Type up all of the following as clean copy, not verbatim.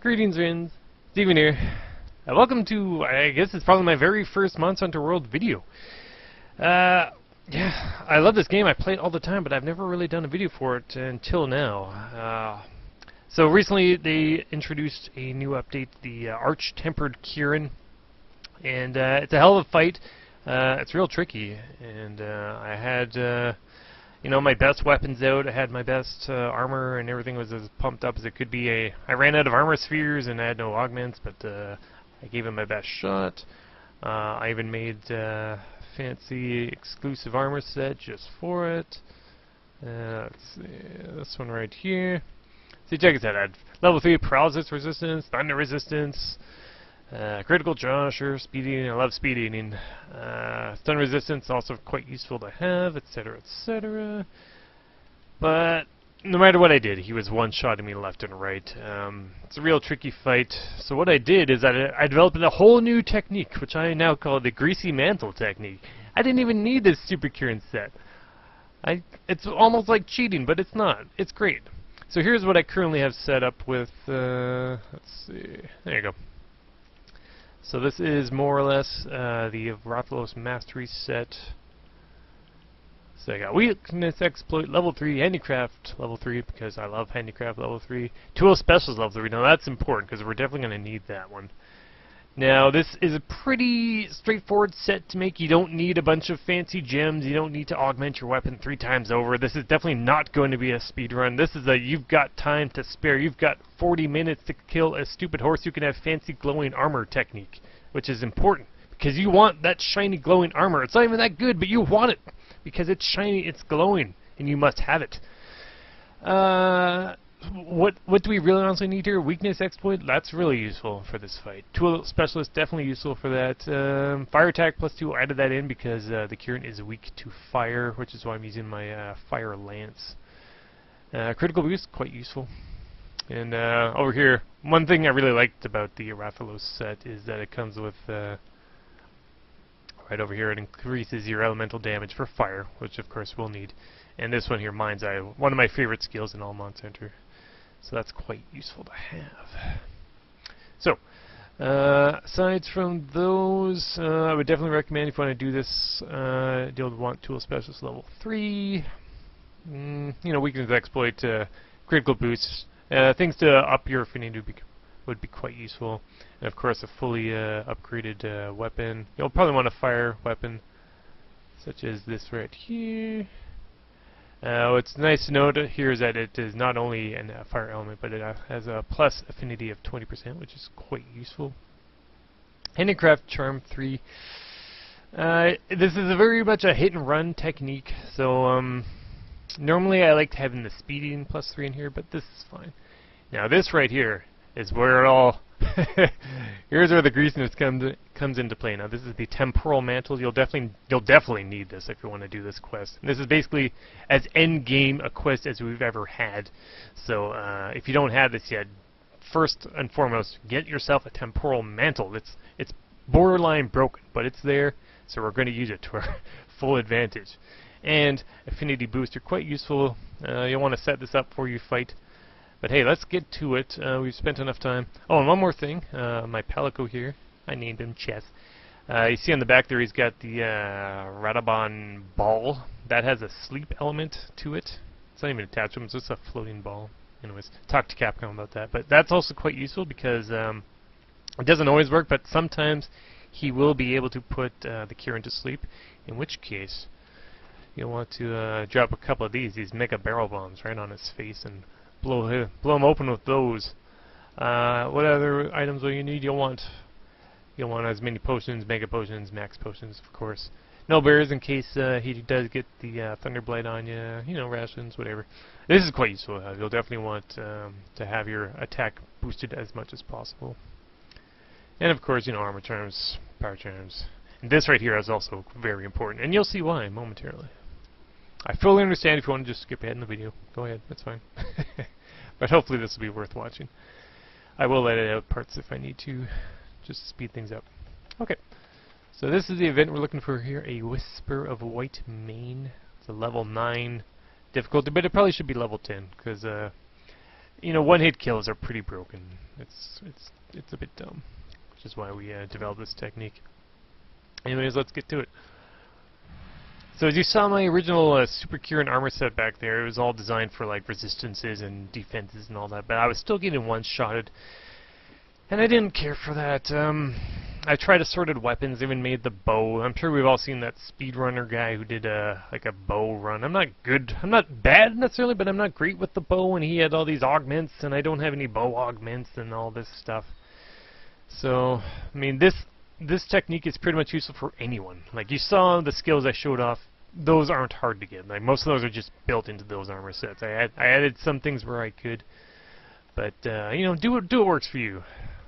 Greetings, friends. Steven here. Welcome to, I guess it's probably my very first Monster Hunter World video. Yeah, I love this game. I play it all the time, but I've never really done a video for it until now. So recently they introduced a new update, the Arch-Tempered Kirin, and it's a hell of a fight. It's real tricky, and I had you know, my best weapons out. I had my best armor, and everything was as pumped up as it could be. I ran out of armor spheres, and I had no augments, but I gave it my best shot. I even made fancy exclusive armor set just for it. Let's see, this one right here. See, check this out. I had level 3 paralysis resistance, thunder resistance, critical draw, sure, speed eating. I love speed eating. Stun resistance, also quite useful to have, etc., etc. But no matter what I did, he was one-shotting me left and right. It's a real tricky fight. So what I did is I developed a whole new technique, which I now call the GREASY MANTLE technique. I didn't even need this Super Kirin set. It's almost like cheating, but it's not. It's great. So here's what I currently have set up with, let's see, there you go. So this is more or less the Rathalos Mastery set. So I got Weakness Exploit level 3, Handicraft level 3 because I love Handicraft level 3, Tool Specialist level 3. Now that's important because we're definitely going to need that one. Now this is a pretty straightforward set to make. You don't need a bunch of fancy gems. You don't need to augment your weapon 3 times over. This is definitely not going to be a speed run. This is a you've got time to spare. You've got 40 minutes to kill a stupid horse. You can have fancy glowing armor technique, which is important because you want that shiny glowing armor. It's not even that good, but you want it because it's shiny, it's glowing, and you must have it. What do we really honestly need here? Weakness Exploit, that's really useful for this fight. Tool Specialist, definitely useful for that. Fire Attack +2, I added that in because the Kirin is weak to fire, which is why I'm using my Fire Lance. Critical Boost, quite useful. And over here, one thing I really liked about the Rathalos set is that it comes with, right over here, it increases your elemental damage for fire, which of course we'll need. And this one here, Mind's Eye, one of my favorite skills in all Monster Hunter. So that's quite useful to have. So, aside from those, I would definitely recommend if you want to do this, you'll want Tool Specialist level 3. You know, Weakness Exploit, critical boosts, things to up your affinity would be quite useful. And of course, a fully upgraded weapon. You'll probably want a fire weapon, such as this right here. What's nice to note here is that it is not only a fire element, but it has a plus affinity of 20%, which is quite useful. Handicraft Charm 3. This is a very much a hit and run technique, so normally I like having the speeding +3 in here, but this is fine. Now this right here is where it all here's where the greasiness comes into play. Now this is the Temporal Mantle. You'll definitely need this if you want to do this quest. And this is basically as end game a quest as we've ever had. So if you don't have this yet, first and foremost, get yourself a Temporal Mantle. It's borderline broken, but it's there, so we're going to use it to our full advantage. And Affinity Booster, quite useful. You'll want to set this up before you fight. But hey, let's get to it. We've spent enough time. Oh, and one more thing. My Palico here, I named him Chess. You see on the back there he's got the Radabon ball. That has a sleep element to it. It's not even attached to him, it's just a floating ball. Anyways, talk to Capcom about that. But that's also quite useful because it doesn't always work, but sometimes he will be able to put the Kirin to sleep, in which case you'll want to drop a couple of these Mega Barrel Bombs right on his face and blow him open with those. What other items will you need? You'll want as many potions, mega potions, max potions, of course. No bears in case he does get the Thunderblight on you. You know, rations, whatever. This is quite useful. You'll definitely want to have your attack boosted as much as possible. And of course, you know, armor charms, power charms. And this right here is also very important, and you'll see why momentarily. I fully understand if you want to just skip ahead in the video. Go ahead, that's fine. But hopefully this will be worth watching. I will edit out parts if I need to, just to speed things up. Okay, so this is the event we're looking for here, a Whisper of White Mane. It's a level 9 difficulty, but it probably should be level 10, because, you know, one-hit kills are pretty broken. It's a bit dumb, which is why we developed this technique. Anyways, let's get to it. So as you saw my original Super Kirin armor set back there, it was all designed for like resistances and defenses and all that, but I was still getting one-shotted, and I didn't care for that. I tried assorted weapons, even made the bow. I'm sure we've all seen that speedrunner guy who did like a bow run. I'm not bad necessarily, but I'm not great with the bow, and he had all these augments, and I don't have any bow augments and all this stuff. So, I mean, this technique is pretty much useful for anyone. Like, you saw the skills I showed off, those aren't hard to get. Like, most of those are just built into those armor sets. I added some things where I could, but, you know, do what works for you.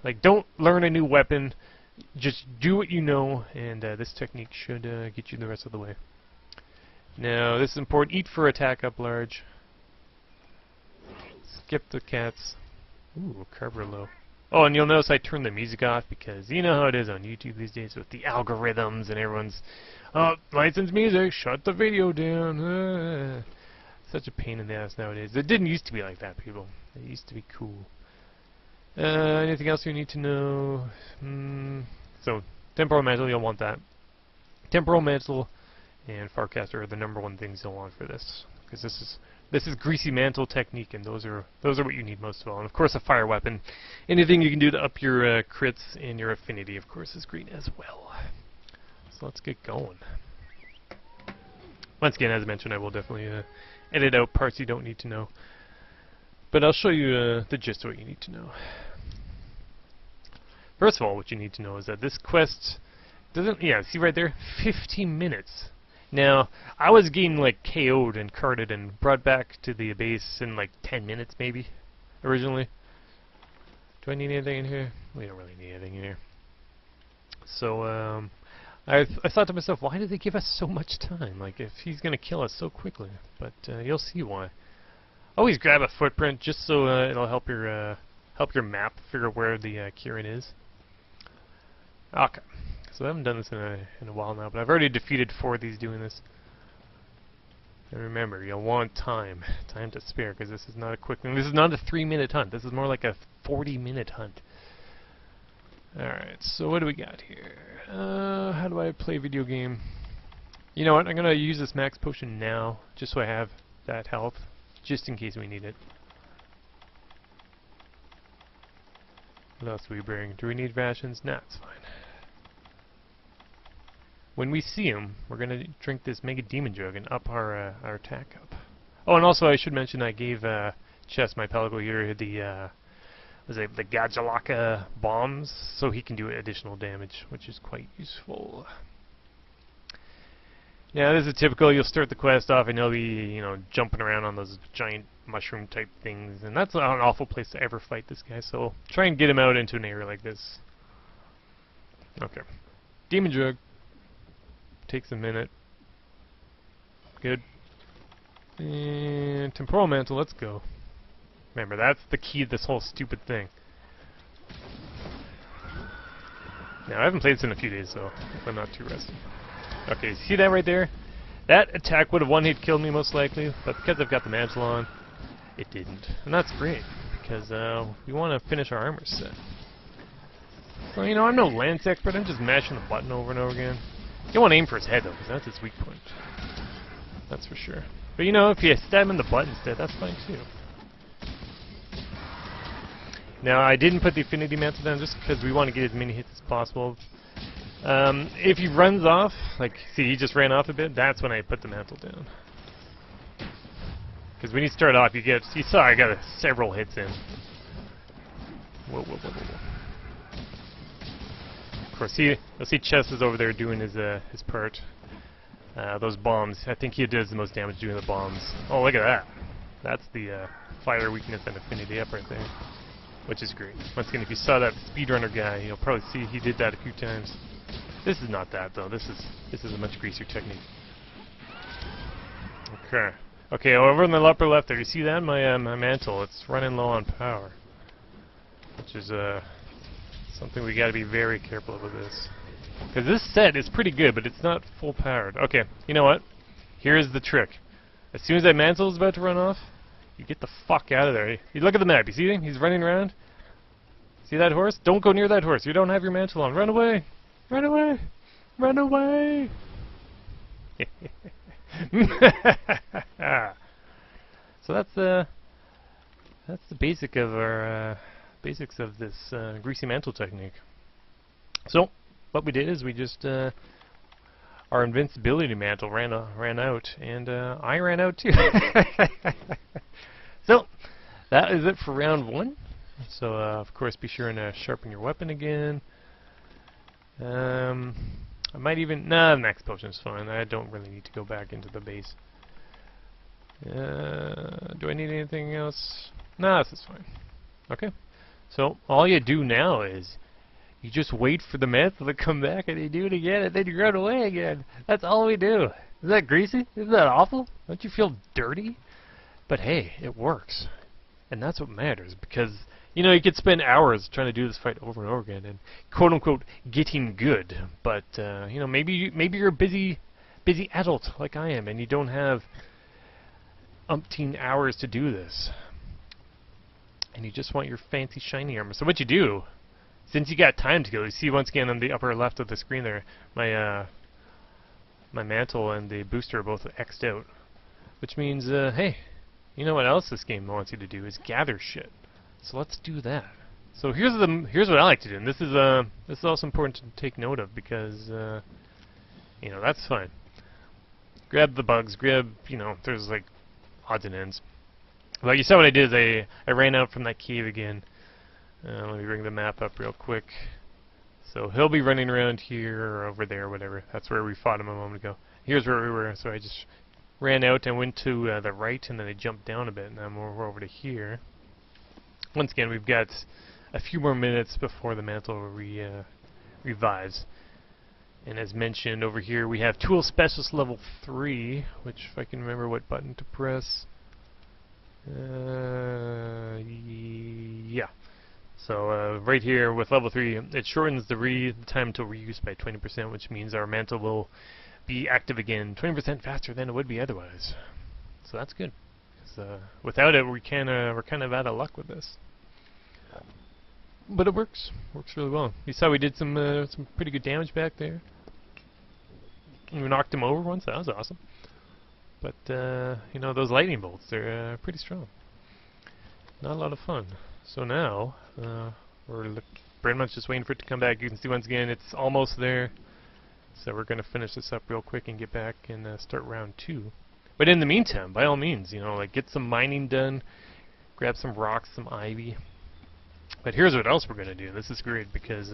Like, don't learn a new weapon, just do what you know, and this technique should get you the rest of the way. Now, this is important. Eat for attack up large. Skip the cats. Ooh, carver low. Oh, and you'll notice I turned the music off because you know how it is on YouTube these days with the algorithms and everyone's, oh, licensed music, shut the video down. Such a pain in the ass nowadays. It didn't used to be like that, people. It used to be cool. Anything else you need to know? So, temporal mantle, you'll want that. Temporal mantle and Farcaster are the #1 things you'll want for this, because this is greasy mantle technique, and those are what you need most of all. And of course, a fire weapon. Anything you can do to up your crits and your affinity, of course, is great as well. So let's get going. Once again, as I mentioned, I will definitely edit out parts you don't need to know, but I'll show you the gist of what you need to know. First of all, what you need to know is that this quest doesn't, yeah, see right there? 15 minutes. Now, I was getting like KO'd and carted and brought back to the base in like 10 minutes maybe, originally. Do I need anything in here? We don't really need anything in here. So, I thought to myself, why did they give us so much time? Like, if he's gonna kill us so quickly. But, you'll see why. Always grab a footprint just so it'll help your map figure where the Kirin is. Okay, so I haven't done this in a while now, but I've already defeated 4 of these doing this. And remember, you'll want time to spare, because this is not a quick thing. This is not a 3-minute hunt. This is more like a 40-minute hunt. Alright, so what do we got here? How do I play video game? You know what, I'm gonna use this max potion now, just so I have that health, just in case we need it. What else do we bring? Do we need rations? Nah, it's fine. When we see him, we're gonna drink this Mega Demon Jug and up our attack up. Oh, and also I should mention I gave Chess, my Pelago here, the the Gajalaka bombs, so he can do additional damage, which is quite useful. Now, this is typical. You'll start the quest off and he'll be, you know, jumping around on those giant mushroom type things, and that's not an awful place to ever fight this guy, so try and get him out into an area like this. Okay. Demon Jug. Takes a minute. Good. And Temporal Mantle, let's go. Remember, that's the key to this whole stupid thing. Now, I haven't played this in a few days, so I'm not too rusty. Okay, see that right there? That attack would have one-hit killed me most likely, but because I've got the mantle on, it didn't. And that's great, because we want to finish our armor set. Well, you know, I'm no lance expert, I'm just mashing the button over and over again. You don't want to aim for his head, though, because that's his weak point. That's for sure. But you know, if you stab him in the butt instead, that's fine too. Now, I didn't put the affinity mantle down just because we want to get as many hits as possible. If he runs off, like, see, he just ran off a bit, that's when I put the mantle down. Because when you start off, you saw I got several hits in. Whoa, whoa, whoa, whoa, whoa. Of course, you'll see Chess is over there doing his part. Those bombs, I think he does the most damage doing the bombs. Oh, look at that. That's the fire weakness and affinity up right there. Which is great. Once again, if you saw that speedrunner guy, you'll probably see he did that a few times. This is not that, though. This is a much greasier technique. Okay. Okay, over in the upper left there, you see that? My mantle, it's running low on power. Which is something we gotta be very careful of with this. Because this set is pretty good, but it's not full powered. Okay, you know what? Here's the trick. As soon as that mantle is about to run off, you get the fuck out of there. You look at the map, you see him? He's running around. See that horse? Don't go near that horse. You don't have your mantle on. Run away! Run away! Run away! So that's the basics of this greasy mantle technique. So what we did is we just our invincibility mantle ran out, and I ran out too. So that is it for round 1. So of course be sure and sharpen your weapon again. I might even... Nah, the next potion is fine. I don't really need to go back into the base. Do I need anything else? Nah, this is fine. Okay. So, all you do now is you just wait for the mantle to come back and you do it again and then you run away again. That's all we do. Is that greasy? Isn't that awful? Don't you feel dirty? But hey, it works. And that's what matters, because you know, you could spend hours trying to do this fight over and over again and quote-unquote getting good, but you know, maybe you're a busy adult like I am and you don't have umpteen hours to do this. And you just want your fancy shiny armor. So what you do, since you got time to go, you see once again on the upper left of the screen there, my mantle and the booster are both X'd out. Which means, hey, you know what else this game wants you to do is gather shit. So let's do that. So here's what I like to do, and this is also important to take note of, because you know, that's fine. Grab the bugs, you know, there's like odds and ends. Well, you saw what I did is I ran out from that cave again. Let me bring the map up real quick. So he'll be running around here or over there or whatever. That's where we fought him a moment ago. Here's where we were, so I just ran out and went to the right, and then I jumped down a bit, and now we're over to here. Once again, we've got a few more minutes before the mantle revives. And as mentioned over here, we have Tool Specialist level 3, which, if I can remember what button to press. Yeah. So right here with level 3, it shortens the time to reuse by 20%, which means our mantle will be active again 20% faster than it would be otherwise. So that's good. Without it, we're kind of out of luck with this. But it works really well. You saw we did some pretty good damage back there. We knocked him over once. That was awesome. But you know, those lightning bolts, they're pretty strong. Not a lot of fun. So now we're pretty much just waiting for it to come back. You can see once again it's almost there. So we're going to finish this up real quick and get back and start round 2. But in the meantime, by all means, you know, like get some mining done, grab some rocks, some ivy. But here's what else we're going to do. This is great because,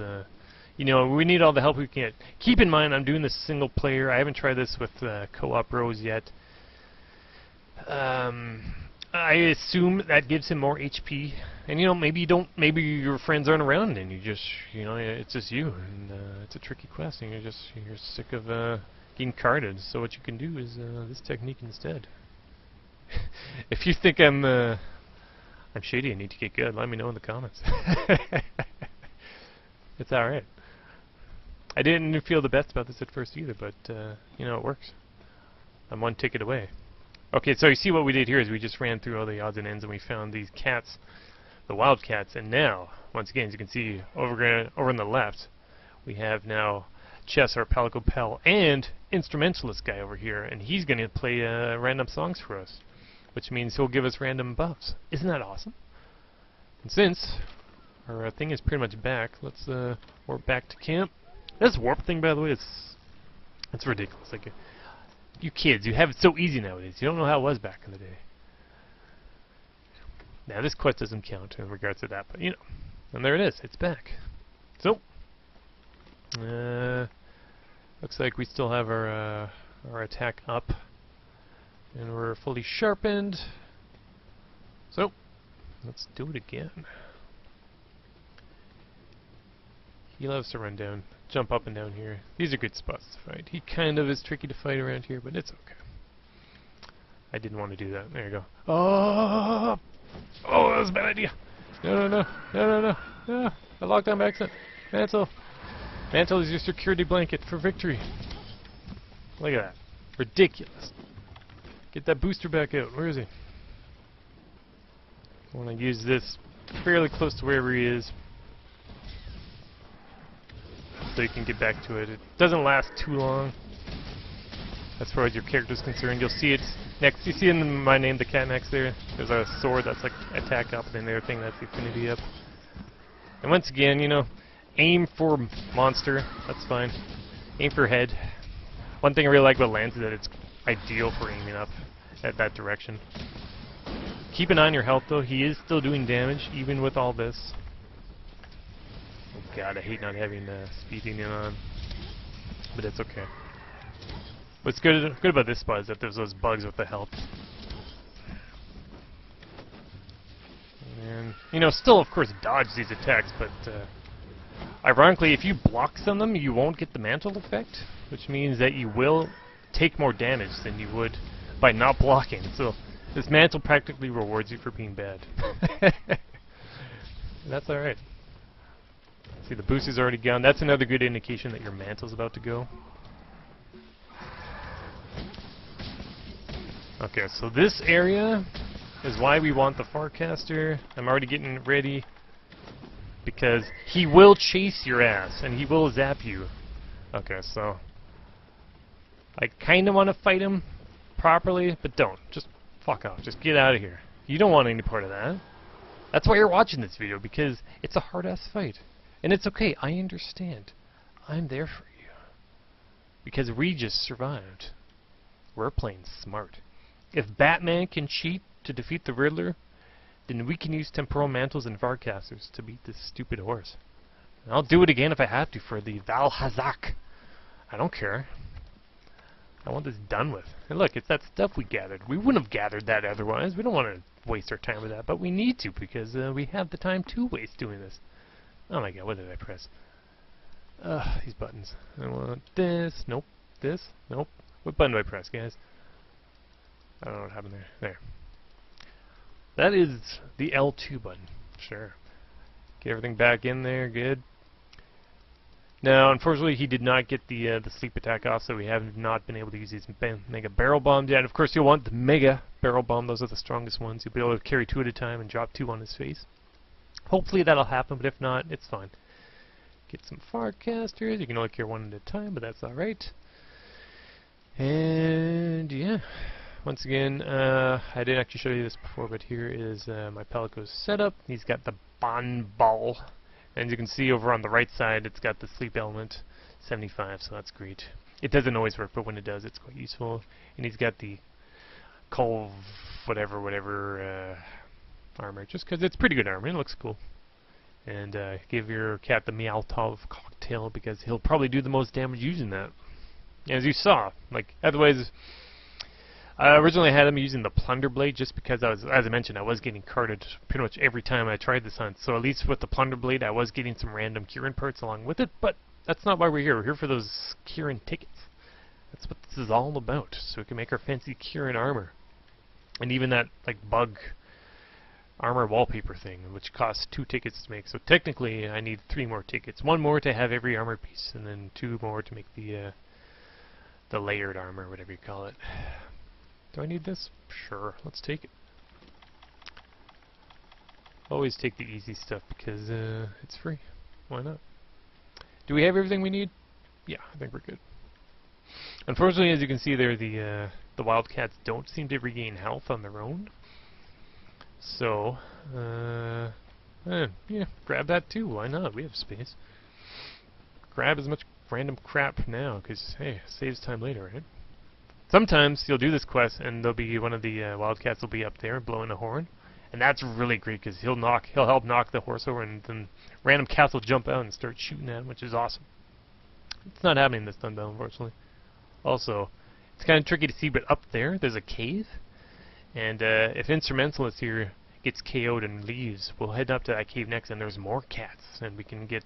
you know, we need all the help we can get. Keep in mind, I'm doing this single player. I haven't tried this with co-op bros yet. I assume that gives him more HP. And, you know, maybe your friends aren't around and you just, you know, it's just you. And it's a tricky quest and you're sick of getting carded. So what you can do is this technique instead. If you think I'm shady and need to get good, let me know in the comments. It's alright. I didn't feel the best about this at first either, but you know, it works. I'm one ticket away. Okay, so you see what we did here is we just ran through all the odds and ends and we found these cats, the wild cats, and now, once again, as you can see over on the left, we have now Chess, our Palico Pal, and Instrumentalist guy over here, and he's going to play random songs for us, which means he'll give us random buffs. Isn't that awesome? And since our thing is pretty much back, let's warp back to camp. This warp thing, by the way, it's ridiculous. Like, you kids, you have it so easy nowadays. You don't know how it was back in the day. Now, this quest doesn't count in regards to that, but you know. And there it is. It's back. So, looks like we still have our attack up, and we're fully sharpened. So, let's do it again. He loves to run down, jump up and down here. These are good spots to fight. He kind of is tricky to fight around here, but it's okay. I didn't want to do that. There you go. Oh, that was a bad idea. No. I locked on by accident. Mantle. Mantle is your security blanket for victory. Look at that. Ridiculous. Get that booster back out. Where is he? I want to use this fairly close to wherever he is. so you can get back to it. It doesn't last too long, as far as your character's concerned. You'll see it next. You see in my name, the cat next there. There's a sword that's like attack up, and then the other thing that's the affinity up. And once again, you know, aim for monster. That's fine. Aim for head. One thing I really like about Lance is that it's ideal for aiming up at that direction. Keep an eye on your health though. He is still doing damage even with all this. Oh god, I hate not having speeding in on, but it's okay. What's good about this spot is that there's those bugs with the health. And, you know, still of course dodge these attacks, but ironically if you block some of them you won't get the mantle effect, which means that you will take more damage than you would by not blocking. So this mantle practically rewards you for being bad. That's alright. See, the boost is already gone. That's another good indication that your mantle's about to go. Okay, so this area is why we want the Farcaster. I'm already getting ready, because he will chase your ass, and he will zap you. Okay, so I kind of want to fight him properly, but don't. Just fuck off. Just get out of here. You don't want any part of that. That's why you're watching this video, because it's a hard-ass fight. And it's okay, I understand. I'm there for you. Because we just survived. We're playing smart. If Batman can cheat to defeat the Riddler, then we can use temporal mantles and Farcasters to beat this stupid horse. And I'll do it again if I have to for the Valhazak. I don't care. I want this done with. And look, it's that stuff we gathered. We wouldn't have gathered that otherwise. We don't want to waste our time with that, but we need to because we have the time to waste doing this. Oh my god, what did I press? These buttons. I want this. Nope. This. Nope. What button do I press, guys? I don't know what happened there. There. That is the L2 button. Sure. Get everything back in there. Good. Now, unfortunately, he did not get the sleep attack off, so we have not been able to use these mega barrel bombs yet. Of course, you'll want the mega barrel bomb. Those are the strongest ones. You'll be able to carry 2 at a time and drop 2 on his face. Hopefully that'll happen, but if not, it's fine. Get some Farcasters. You can only carry 1 at a time, but that's alright. And yeah, once again, I didn't actually show you this before, but here is my Pelico's setup. He's got the Bon Ball. And you can see over on the right side, it's got the sleep element, 75, so that's great. It doesn't always work, but when it does, it's quite useful. And he's got the Cove, whatever armor, just because it's pretty good armor. It looks cool. And give your cat the Meowtov cocktail, because he'll probably do the most damage using that. As you saw, like, otherwise, originally I had him using the Plunder Blade just because as I mentioned, I was getting carded pretty much every time I tried this hunt. So at least with the Plunder Blade, I was getting some random Kirin parts along with it, but that's not why we're here. We're here for those Kirin tickets. That's what this is all about, so we can make our fancy Kirin armor. And even that, like, bug armor wallpaper thing, which costs 2 tickets to make. So technically, I need 3 more tickets. 1 more to have every armor piece, and then 2 more to make the layered armor, whatever you call it. Do I need this? Sure, let's take it. Always take the easy stuff because it's free. Why not? Do we have everything we need? Yeah, I think we're good. Unfortunately, as you can see there, the Wildcats don't seem to regain health on their own. So, yeah, grab that too. Why not? We have space. Grab as much random crap now, because, hey, it saves time later, right? Sometimes you'll do this quest, and there'll be one of the Wildcats will be up there blowing a horn, and that's really great because he'll help knock the horse over, and then random cats will jump out and start shooting at him, which is awesome. It's not happening this time, though, unfortunately. Also, it's kind of tricky to see, but up there's a cave, and if Instrumentalist here gets KO'd and leaves, we'll head up to that cave next, and there's more cats, and we can get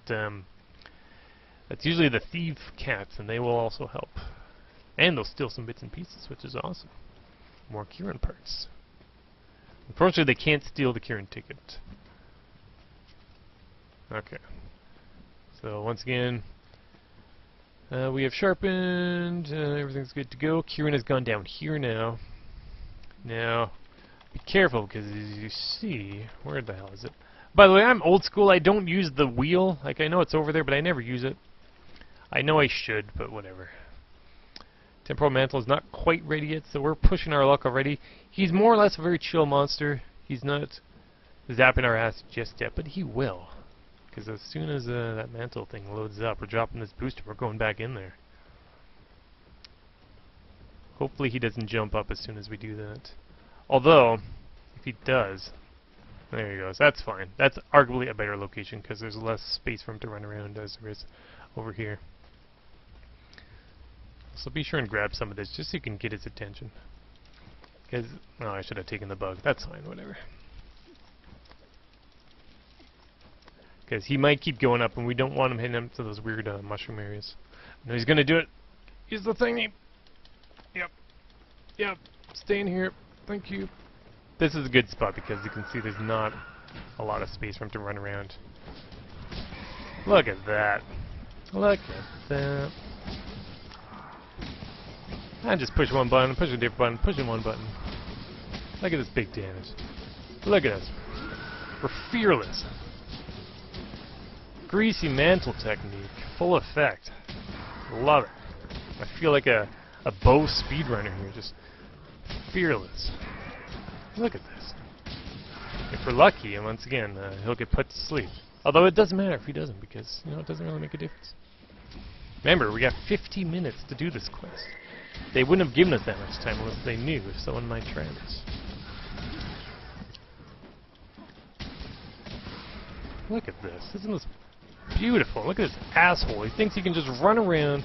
that's usually the thief cats, and they will also help. And they'll steal some bits and pieces, which is awesome. More Kirin parts. Unfortunately, they can't steal the Kirin ticket. Okay. So, once again, we have sharpened. Everything's good to go. Kirin has gone down here now. Now, be careful, because as you see... Where the hell is it? By the way, I'm old school. I don't use the wheel. Like, I know it's over there, but I never use it. I know I should, but whatever. Temporal Mantle is not quite ready yet, so we're pushing our luck already. He's more or less a very chill monster. He's not zapping our ass just yet, but he will. Because as soon as that mantle thing loads up, we're dropping this booster, we're going back in there. Hopefully he doesn't jump up as soon as we do that. Although, if he does, there he goes. That's fine. That's arguably a better location because there's less space for him to run around as there is over here. So be sure and grab some of this just so you can get his attention. Because, oh, I should have taken the bug. That's fine, whatever. Because he might keep going up and we don't want him hitting up to those weird mushroom areas. No, he's going to do it. Use the thingy. Yep. Yep. Stay in here. Thank you. This is a good spot because you can see there's not a lot of space for him to run around. Look at that. Look at that. I just push one button, push a different button, pushing one button. Look at this big damage. Look at us. We're fearless. Greasy mantle technique. Full effect. Love it. I feel like a bow speedrunner here. Just fearless. Look at this. If we're lucky, and once again, he'll get put to sleep. Although it doesn't matter if he doesn't, because, you know, it doesn't really make a difference. Remember, we got 50 minutes to do this quest. They wouldn't have given us that much time unless they knew if someone might try this. Look at this. Isn't this beautiful? Look at this asshole. He thinks he can just run around,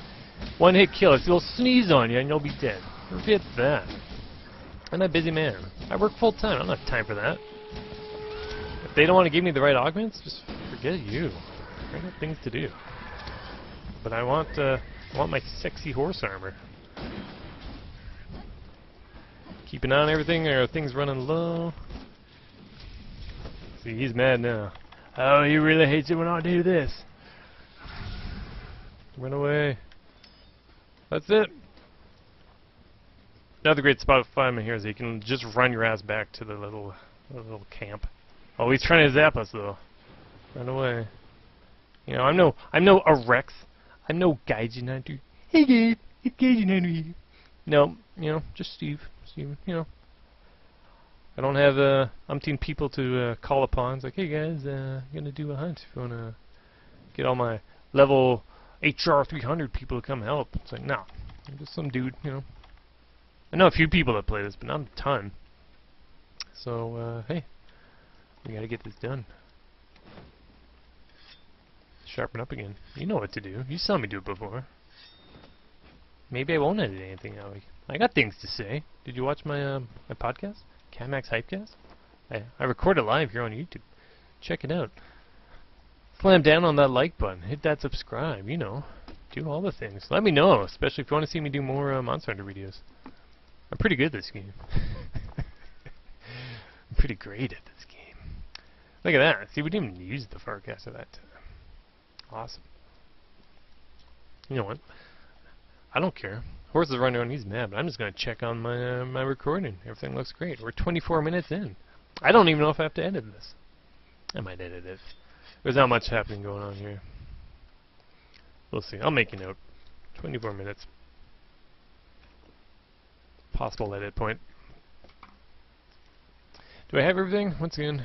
one hit kill. He'll sneeze on you and you'll be dead. Forget that. I'm a busy man. I work full time. I don't have time for that. If they don't want to give me the right augments, just forget you. I got things to do. But I want my sexy horse armor. Keep an eye on everything. Are things running low? See, he's mad now. Oh, he really hates it when I do this. Run away. That's it. Another great spot of fireman here is you can just run your ass back to the little camp. Oh, he's trying to zap us though. Run away. You know, I'm no Rex. I'm no Gaijin Hunter. Hey Gabe, it's Gaijin Hunter here. No, you know, just Steve, you know. I don't have umpteen people to call upon. It's like, hey guys, I'm gonna do a hunt. If you wanna get all my level HR 300 people to come help. It's like, no, I'm just some dude, you know. I know a few people that play this, but not a ton. So, hey, we gotta get this done. Sharpen up again. You know what to do. You saw me do it before. Maybe I won't edit anything out. I got things to say. Did you watch my my podcast? Camax Hypecast? I record it live here on YouTube. Check it out. Slam down on that like button. Hit that subscribe. You know. Do all the things. Let me know, especially if you want to see me do more Monster Hunter videos. I'm pretty good at this game. I'm pretty great at this game. Look at that. See, we didn't even use the Farcaster that time. Awesome. You know what? I don't care. Horse is running around, he's mad, but I'm just going to check on my my recording. Everything looks great. We're 24 minutes in. I don't even know if I have to edit this. I might edit it. There's not much happening going on here. We'll see. I'll make a note. 24 minutes. Possible edit point. Do I have everything? Once again,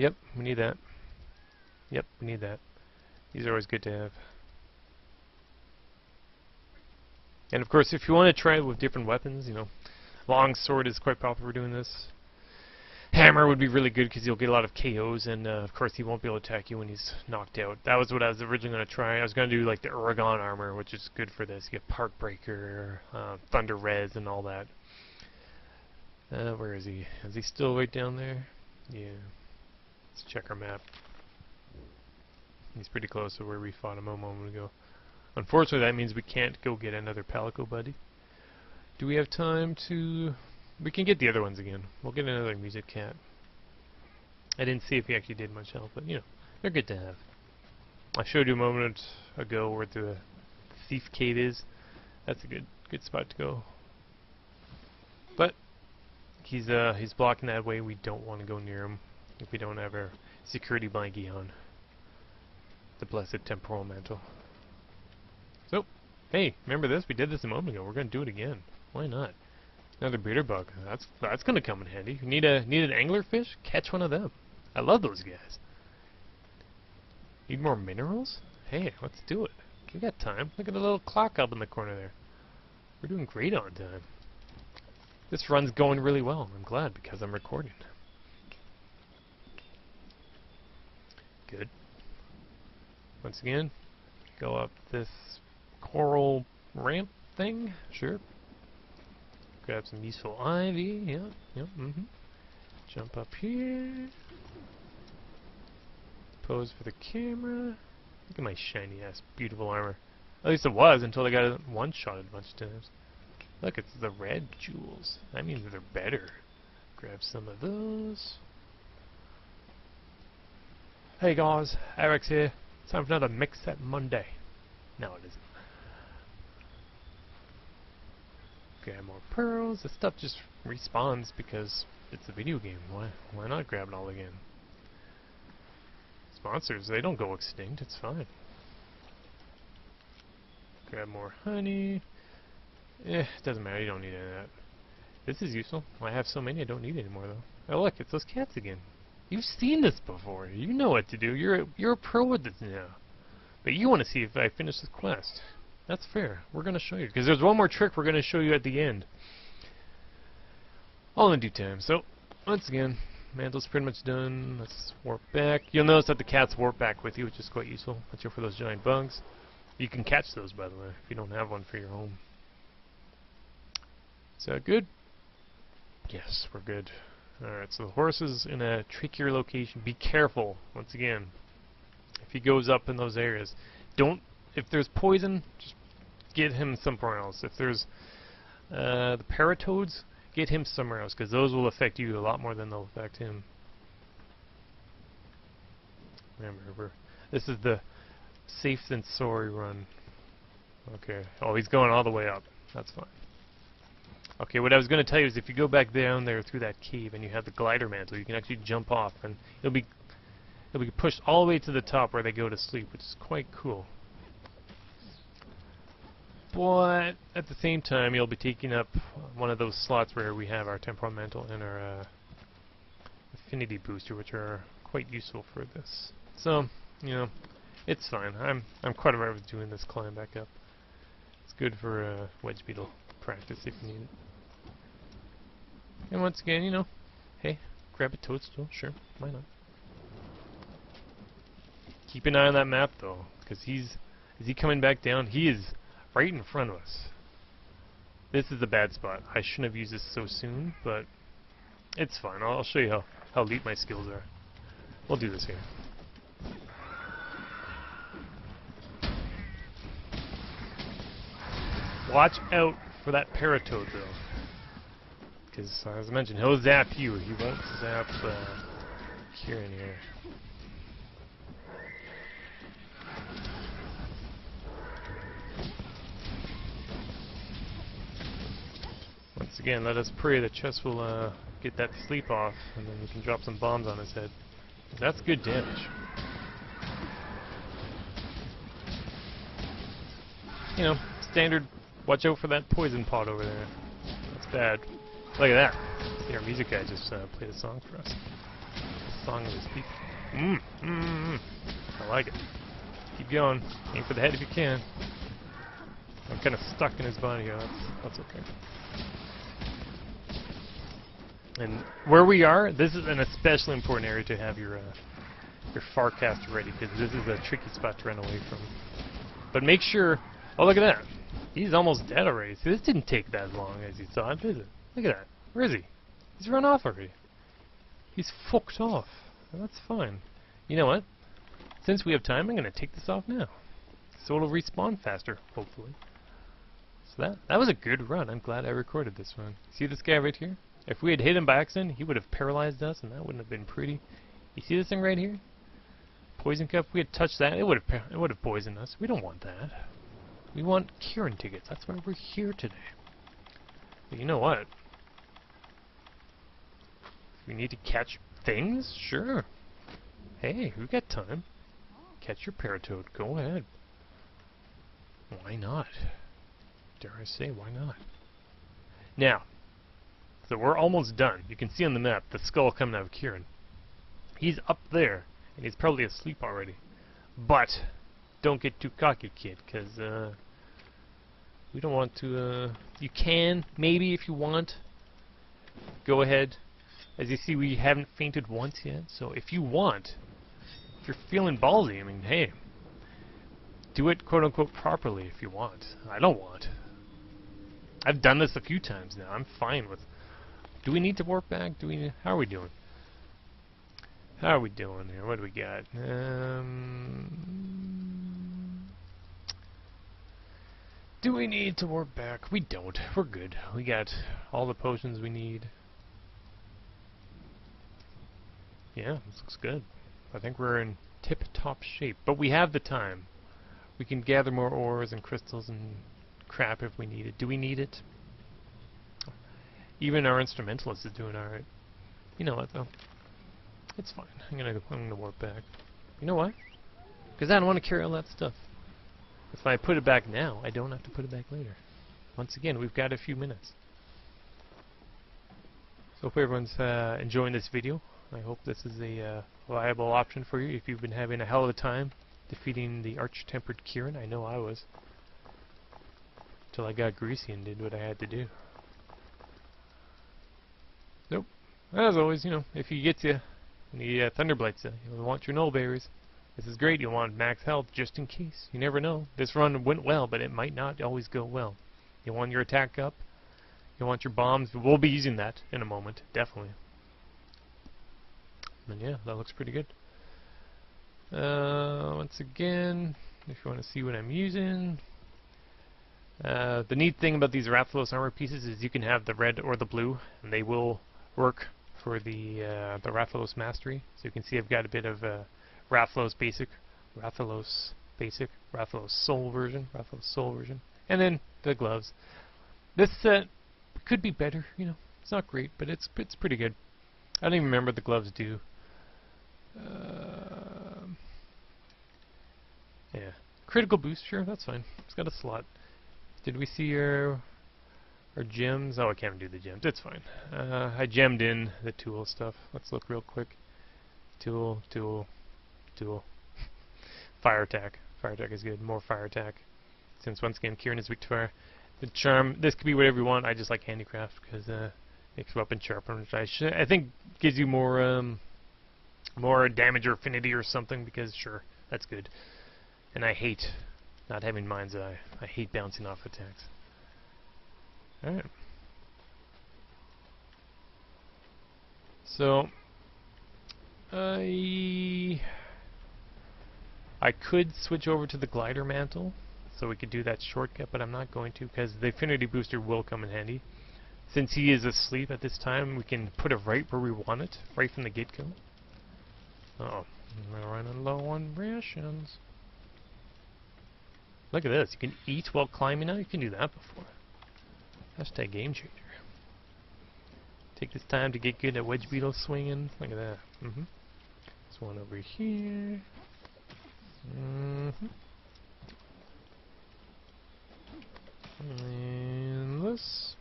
yep, we need that. Yep, we need that. These are always good to have. And of course, if you want to try it with different weapons, you know, long sword is quite popular for doing this. Hammer would be really good because you'll get a lot of KOs, and of course he won't be able to attack you when he's knocked out. That was what I was originally going to try. I was going to do like the Uragan armor, which is good for this. You get Park Breaker, Thunder Res, and all that. Where is he? Is he still right down there? Yeah. Let's check our map. He's pretty close to where we fought him a moment ago. Unfortunately, that means we can't go get another Palico buddy. Do we have time to... We can get the other ones again. We'll get another music cat. I didn't see if he actually did much help, but, you know, they're good to have. I showed you a moment ago where the Thief Cave is. That's a good spot to go. But he's blocking that way. We don't want to go near him if we don't have our security blankie on. The blessed temporal mantle. Hey, remember this? We did this a moment ago. We're gonna do it again. Why not? Another beater bug. That's gonna come in handy. You need an anglerfish? Catch one of them. I love those guys. Need more minerals? Hey, let's do it. We got time. Look at the little clock up in the corner there. We're doing great on time. This run's going really well. I'm glad because I'm recording. Good. Once again, go up this coral ramp thing. Sure. Grab some useful ivy. Yeah. Jump up here. Pose for the camera. Look at my shiny ass beautiful armor. At least it was until I got it one-shotted a bunch of times. Look, it's the red jewels. That means they're better. Grab some of those. Hey guys, Eric's here. Time for another Mix Set Monday. No, it isn't. Grab more pearls. This stuff just respawns because it's a video game. Why not grab it all again? Sponsors, they don't go extinct. It's fine. Grab more honey. It doesn't matter. You don't need any of that. This is useful. I have so many I don't need anymore though. Oh look, it's those cats again. You've seen this before. You know what to do. You're a pro at this now. But you want to see if I finish this quest. That's fair. We're going to show you. Because there's one more trick we're going to show you at the end. All in due time. So, once again, mantle's pretty much done. Let's warp back. You'll notice that the cats warp back with you, which is quite useful. Watch out for those giant bugs. You can catch those, by the way, if you don't have one for your home. Is that good? Yes, we're good. Alright, so the horse is in a trickier location. Be careful, once again. If he goes up in those areas, if there's poison, just get him somewhere else. If there's the paratoads, get him somewhere else, because those will affect you a lot more than they'll affect him. Remember, this is the safe than sorry run. Okay, oh, he's going all the way up. That's fine. Okay, what I was going to tell you is if you go back down there through that cave and you have the glider mantle, you can actually jump off and it'll be pushed all the way to the top where they go to sleep, which is quite cool. But at the same time, you'll be taking up one of those slots where we have our temporal mantle and our affinity booster, which are quite useful for this. So, you know, it's fine. I'm quite alright with doing this climb back up. It's good for wedge beetle practice if you need it. And once again, you know, hey, grab a toadstool, sure, why not? Keep an eye on that map though, because is he coming back down? He is right in front of us. This is a bad spot. I shouldn't have used this so soon, but it's fine. I'll show you how elite my skills are. We'll do this here. Watch out for that paratoad though. Because, as I mentioned, he'll zap you. He won't zap Kirin here. Once again, let us pray that Chess will get that sleep off, and then we can drop some bombs on his head. That's good damage. You know, standard, watch out for that poison pot over there. That's bad. Look at that. Our music guy just played a song for us. The song of his people. I like it. Keep going. Aim for the head if you can. I'm kind of stuck in his body here. That's okay. And where we are, this is an especially important area to have your Farcaster ready, because this is a tricky spot to run away from. But make sure... Oh, look at that. He's almost dead already. See, this didn't take that long as you thought, did it? Look at that. Where is he? He's run off already. He's fucked off. Well, that's fine. You know what? Since we have time, I'm going to take this off now. So it'll respawn faster, hopefully. So that was a good run. I'm glad I recorded this one. See this guy right here? If we had hit him by accident, he would have paralyzed us, and that wouldn't have been pretty. You see this thing right here? Poison cup. If we had touched that, it would have poisoned us. We don't want that. We want Kirin tickets. That's why we're here today. But you know what? If we need to catch things, sure. Hey, we got time. Catch your paratoad. Go ahead. Why not? Dare I say, why not? Now, so we're almost done. You can see on the map the skull coming out of Kirin. He's up there, and he's probably asleep already. But don't get too cocky, kid, because we don't want to. You can, maybe, if you want. Go ahead. As you see, we haven't fainted once yet, so if you want, if you're feeling ballsy, I mean, hey, do it quote-unquote properly if you want. I don't want. I've done this a few times now. I'm fine with. Do we need to warp back? Do we? How are we doing? How are we doing here? What do we got? Do we need to warp back? We don't. We're good. We got all the potions we need. Yeah, this looks good. I think we're in tip-top shape. But we have the time. We can gather more ores and crystals and crap if we need it. Do we need it? Even our instrumentalist is doing alright. You know what, though? It's fine. I'm gonna warp back. You know why? Because I don't want to carry all that stuff. If I put it back now, I don't have to put it back later. Once again, we've got a few minutes. So hope everyone's enjoying this video. I hope this is a viable option for you if you've been having a hell of a time defeating the arch-tempered Kirin. I know I was. Till I got greasy and did what I had to do. Nope. As always, you know, if he gets you, and he thunderblights you, you'll want your null berries. This is great. You'll want max health just in case. You never know. This run went well, but it might not always go well. You want your attack up. You want your bombs. We'll be using that in a moment, definitely. And yeah, that looks pretty good. Once again, if you want to see what I'm using, the neat thing about these Rathalos armor pieces is you can have the red or the blue, and they will work for the Rathalos mastery. So you can see I've got a bit of Rathalos basic, Rathalos Soul version, and then the gloves. This set could be better, you know. It's not great, but it's pretty good. I don't even remember what the gloves do. Yeah, critical boost, sure, that's fine. It's got a slot. Did we see our gems? Oh, I can't do the gems. It's fine. I gemmed in the tool stuff. Let's look real quick. Tool. Fire attack. Fire attack is good. More fire attack. Since once again, Kirin is weak to fire. The charm. This could be whatever you want. I just like handicraft because makes weapon sharper, which I think gives you more damage or affinity or something. Because sure, that's good. And I hate not having mind's eye. I hate bouncing off attacks. Alright. So I could switch over to the glider mantle, so we could do that shortcut, but I'm not going to because the affinity booster will come in handy. Since he is asleep at this time, we can put it right where we want it, right from the get-go. Uh-oh, I'm running low on rations. Look at this, you can eat while climbing now. You can do that before. Hashtag game changer. Take this time to get good at wedge beetle swinging. Look at that. This one over here. And this.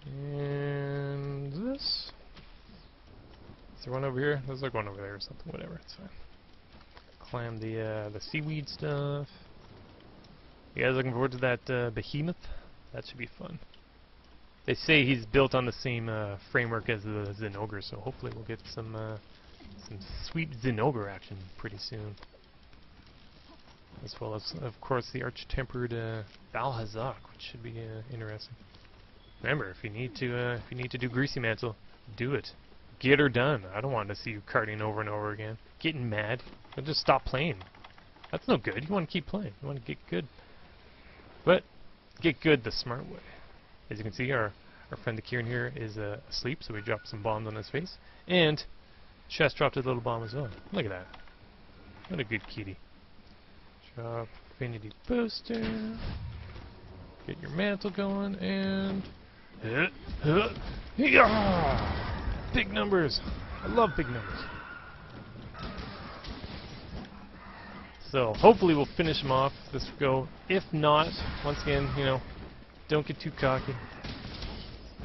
And this. Is there one over here? There's like one over there or something. Whatever, it's fine. Climb the seaweed stuff. You guys looking forward to that behemoth? That should be fun. They say he's built on the same framework as the Zinogre, so hopefully we'll get some sweet Zinogre action pretty soon. As well as, of course, the arch-tempered Balhazak, which should be interesting. Remember, if you need to do Greasy Mantle, do it. Get her done. I don't want to see you carting over and over again. Getting mad. Or just stop playing. That's no good. You want to keep playing. You want to get good. But get good the smart way. As you can see, our friend the Kirin here is asleep, so we dropped some bombs on his face. And Chest dropped a little bomb as well. Look at that. What a good kitty. Drop affinity booster. Get your mantle going, and big numbers. I love big numbers. So hopefully we'll finish him off this go. If not, once again, you know, don't get too cocky.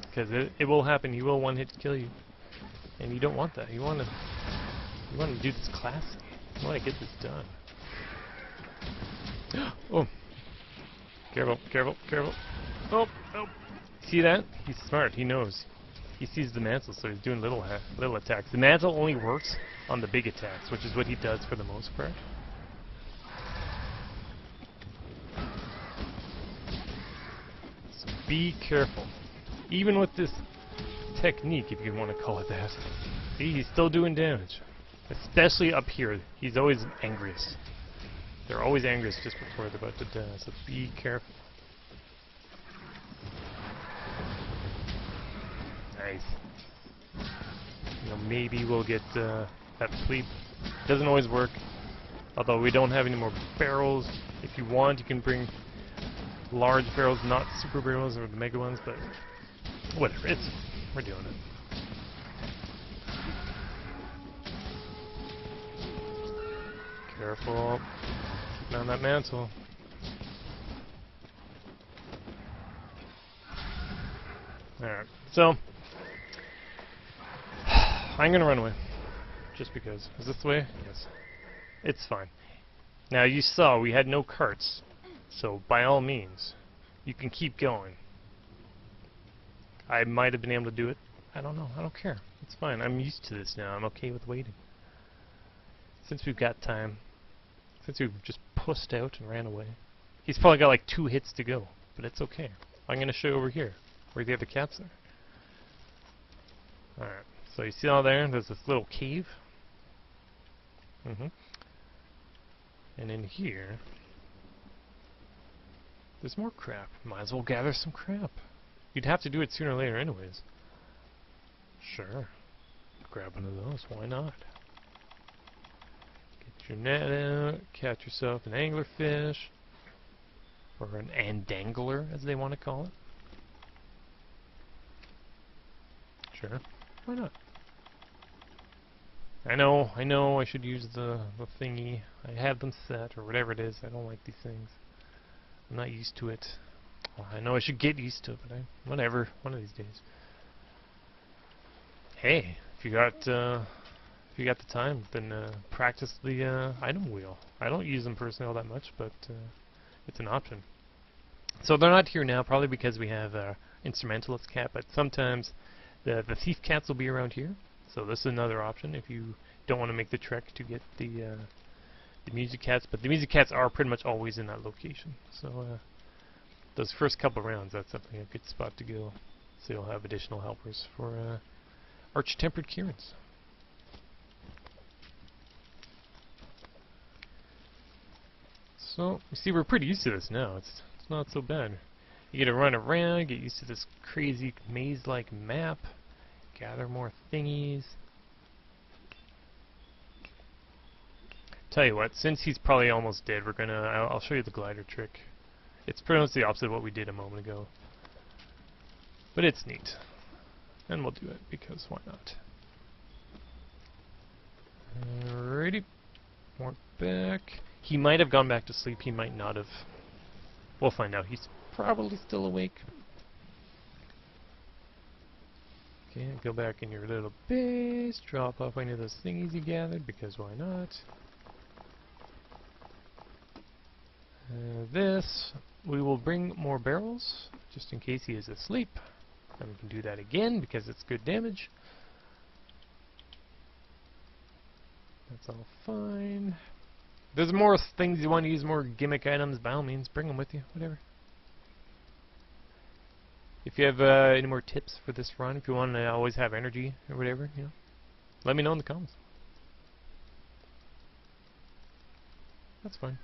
Because it will happen. He will one-hit kill you. And you don't want that. You want to do this classy. You want to get this done. Oh. Careful, careful, careful. Oh, oh. See that? He's smart. He knows. He sees the mantle, so he's doing little attacks. The mantle only works on the big attacks, which is what he does for the most part. So be careful. Even with this technique, if you want to call it that, see, he's still doing damage. Especially up here. He's always angriest. They're always angriest just before they're about to die, so be careful. Nice. You know, maybe we'll get that sleep. Doesn't always work. Although we don't have any more barrels. If you want, you can bring large barrels, not super barrels or the mega ones, but whatever. We're doing it. Careful. Keep on that mantle. Alright, so I'm gonna run away. Just because. Is this the way? Yes. It's fine. Now you saw we had no carts, so by all means, you can keep going. I might have been able to do it. I don't know. I don't care. It's fine. I'm used to this now. I'm okay with waiting. Since we've got time, since we've just pussed out and ran away. He's probably got like 2 hits to go, but it's okay. I'm gonna show you over here where the other cats are. Alright, so you see all there? There's this little cave. And in here, there's more crap. Might as well gather some crap. You'd have to do it sooner or later anyways. Sure. Grab one of those, why not? Get your net out, catch yourself an anglerfish. Or an andangler, as they want to call it. Sure, why not? I know, I should use the thingy. I have them set, or whatever it is. I don't like these things. I'm not used to it. Well, I know I should get used to it, but whatever, one of these days. Hey, if you got the time, then practice the item wheel. I don't use them personally all that much, but it's an option. So they're not here now, probably because we have instrumentalist cat, but sometimes the thief cats will be around here. So this is another option if you don't want to make the trek to get the music cats. But the music cats are pretty much always in that location. So those first couple rounds, that's definitely a good spot to go. So you'll have additional helpers for arch-tempered Kirins. So you see, we're pretty used to this now. It's not so bad. You get to run around, get used to this crazy maze-like map. Gather more thingies. Tell you what, since he's probably almost dead, I'll show you the glider trick. It's pretty much the opposite of what we did a moment ago. But it's neat. And we'll do it, because why not? Alrighty. More back. He might have gone back to sleep, he might not have. We'll find out. He's probably still awake. Okay, go back in your little base, drop off any of those thingies you gathered, because why not? This, we will bring more barrels, just in case he is asleep. And we can do that again, because it's good damage. That's all fine. There's more things you want to use, more gimmick items, by all means, bring them with you, whatever. If you have any more tips for this run, if you want to always have energy or whatever, you know, let me know in the comments. That's fine.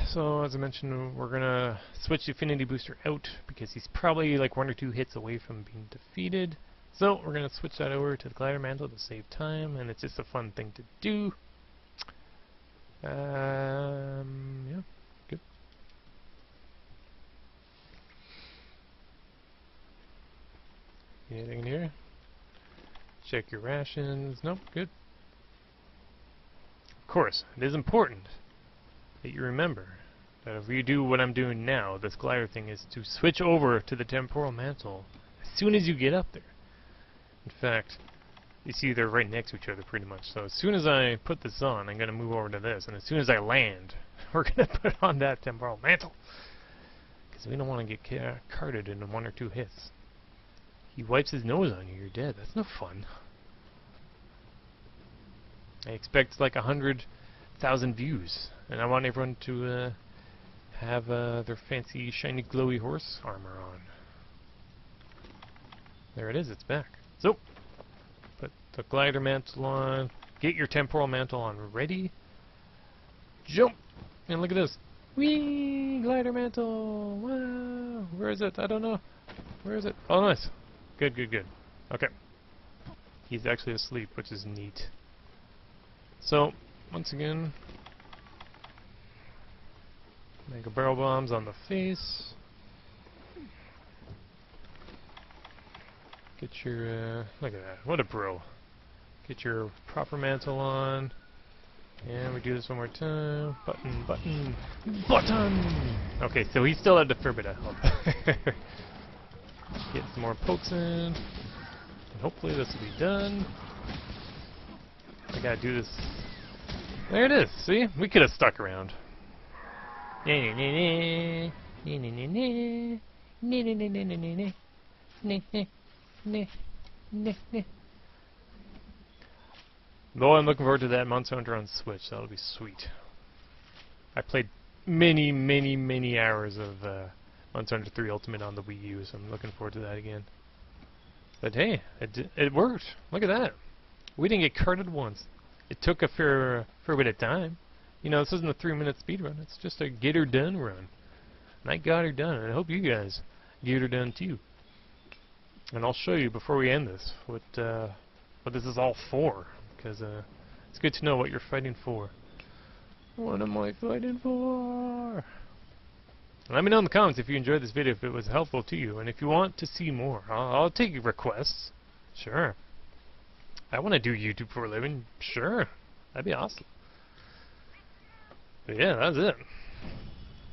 So as I mentioned, we're gonna switch the affinity booster out because he's probably like 1 or 2 hits away from being defeated. So we're gonna switch that over to the glider mantle to save time, and it's just a fun thing to do. Yeah, good. Anything in here? Check your rations. Nope, good. course, it is important that you remember that if you do what I'm doing now, this glider thing is to switch over to the temporal mantle as soon as you get up there. In fact, you see they're right next to each other pretty much. So as soon as I put this on, I'm going to move over to this, and as soon as I land, we're going to put on that temporal mantle. Because we don't want to get carted in 1 or 2 hits. He wipes his nose on you, you're dead. That's no fun. I expect like 100,000 views, and I want everyone to have their fancy, shiny, glowy horse armor on. There it is, it's back. So, put the glider mantle on, get your temporal mantle on, ready, jump, and look at this. Whee! Glider mantle! Wow! Where is it? I don't know. Where is it? Oh, nice. Good, good, good. Okay. He's actually asleep, which is neat. So, once again, make a barrel bombs on the face. Get your, look at that, what a bro. Get your proper mantle on. And we do this one more time. Button, button, button! Okay, so he still had a fair bit of help. Get some more pokes in. And hopefully this will be done. I gotta do this. There it is, see? We could have stuck around. Though I'm looking forward to that Monster Hunter on Switch. That'll be sweet. I played many, many, many hours of Monster Hunter 3 Ultimate on the Wii U, so I'm looking forward to that again. But hey, it worked. Look at that. We didn't get carted once. It took a fair bit of time. You know, this isn't a 3-minute speed run. It's just a get her done run. And I got her done, and I hope you guys get her done too. And I'll show you before we end this what this is all for, because it's good to know what you're fighting for. What am I fighting for? Let me know in the comments if you enjoyed this video, if it was helpful to you, and if you want to see more. I'll take your requests. Sure. I want to do YouTube for a living. Sure. That'd be awesome. But yeah, that's it.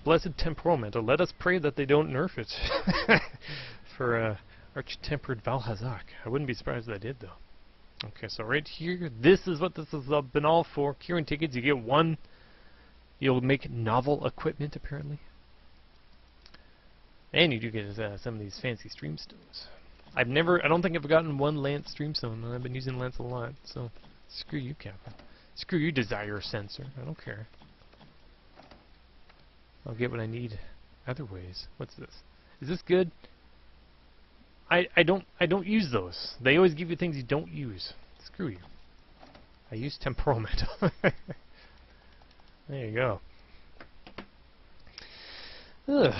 Blessed temporal mantle. Let us pray that they don't nerf it. For arch-tempered Valhazak. I wouldn't be surprised if they did, though. Okay, so right here, this is what this has been all for. Kirin tickets, you get 1. You'll make novel equipment, apparently. And you do get some of these fancy stream stones. I don't think I've gotten 1 Lance streamstone, and I've been using Lance a lot, so screw you, Captain. Screw you, Desire Sensor. I don't care. I'll get what I need other ways. What's this? Is this good? I don't use those. They always give you things you don't use. Screw you. I use temporal mantle. There you go. Ugh.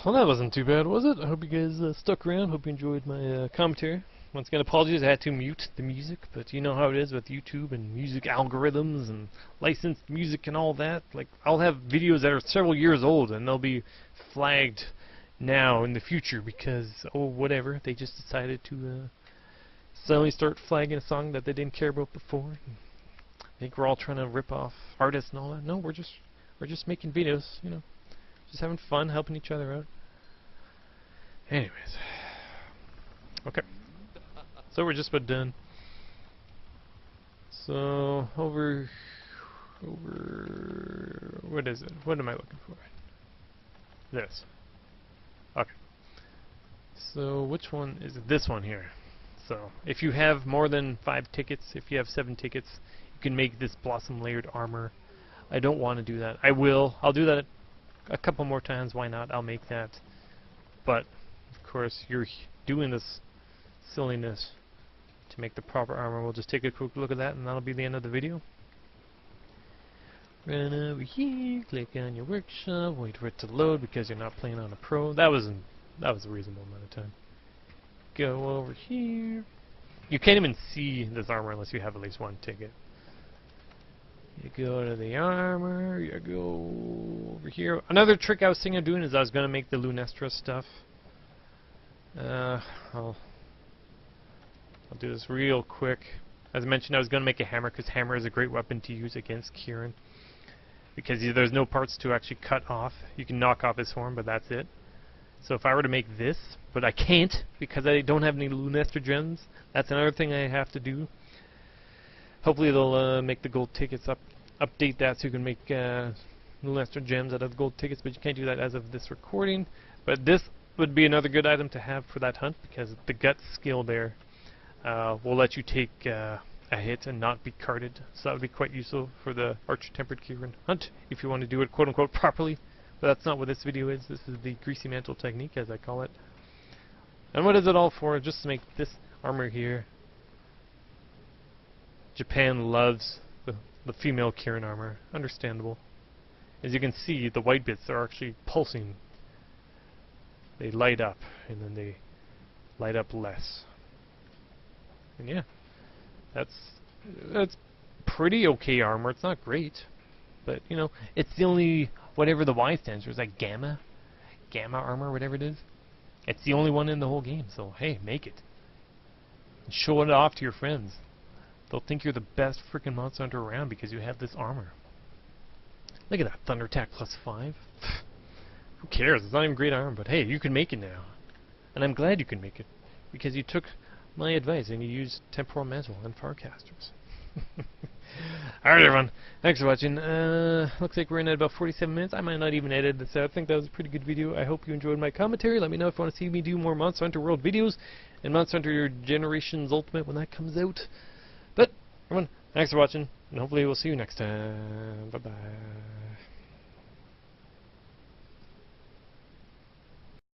Well, that wasn't too bad, was it? I hope you guys stuck around. Hope you enjoyed my commentary. Once again, apologies, I had to mute the music, but you know how it is with YouTube and music algorithms and licensed music and all that. Like, I'll have videos that are several years old, and they'll be flagged now in the future because, oh, whatever, they just decided to suddenly start flagging a song that they didn't care about before. I think we're all trying to rip off artists and all that. No, we're just making videos, you know. Just having fun, helping each other out. Anyways. Okay. So we're just about done. So, over... What is it? What am I looking for? This. Okay. So, which one is it? This one here. So, if you have more than 5 tickets, if you have 7 tickets, you can make this Blossom Layered Armor. I don't want to do that. I will. I'll do that a couple more times. Why not? I'll make that. But, of course, you're doing this silliness to make the proper armor. We'll just take a quick look at that, and that'll be the end of the video. Run over here, click on your workshop, wait for it to load because you're not playing on a pro. That was a reasonable amount of time. Go over here. You can't even see this armor unless you have at least 1 ticket. You go to the armor, you go over here. Another trick I was thinking of doing is I was going to make the Lunestra stuff. I'll do this real quick. As I mentioned, I was going to make a hammer because hammer is a great weapon to use against Kirin. Because there's no parts to actually cut off. You can knock off his horn, but that's it. So if I were to make this, but I can't because I don't have any Lunester gems, that's another thing I have to do. Hopefully they'll make the gold tickets update that so you can make Lunester gems out of the gold tickets, but you can't do that as of this recording. But this would be another good item to have for that hunt because the gut skill there will let you take a hit and not be carded. So that would be quite useful for the Archer Tempered Kirin hunt if you want to do it quote-unquote properly. But that's not what this video is. This is the greasy mantle technique, as I call it. And what is it all for? Just to make this armor here. Japan loves the female Kirin armor. Understandable. As you can see, the white bits are actually pulsing. They light up, and then they light up less. And yeah, that's pretty okay armor. It's not great, but you know, it's the only whatever the Y stands for. Is like gamma armor, whatever it is. It's the only one in the whole game. So hey, make it. And show it off to your friends. They'll think you're the best freaking monster hunter around because you have this armor. Look at that, Thunder Attack +5. Who cares? It's not even great armor, but hey, you can make it now. And I'm glad you can make it because you took my advice and you used Temporal Mantle and Farcasters. Alright everyone, thanks for watching. Looks like we're in at about 47 minutes. I might not even edit this out. I think that was a pretty good video. I hope you enjoyed my commentary. Let me know if you want to see me do more Monster Hunter World videos and Monster Hunter Generations Ultimate when that comes out. But everyone, thanks for watching, and hopefully we'll see you next time. Bye bye.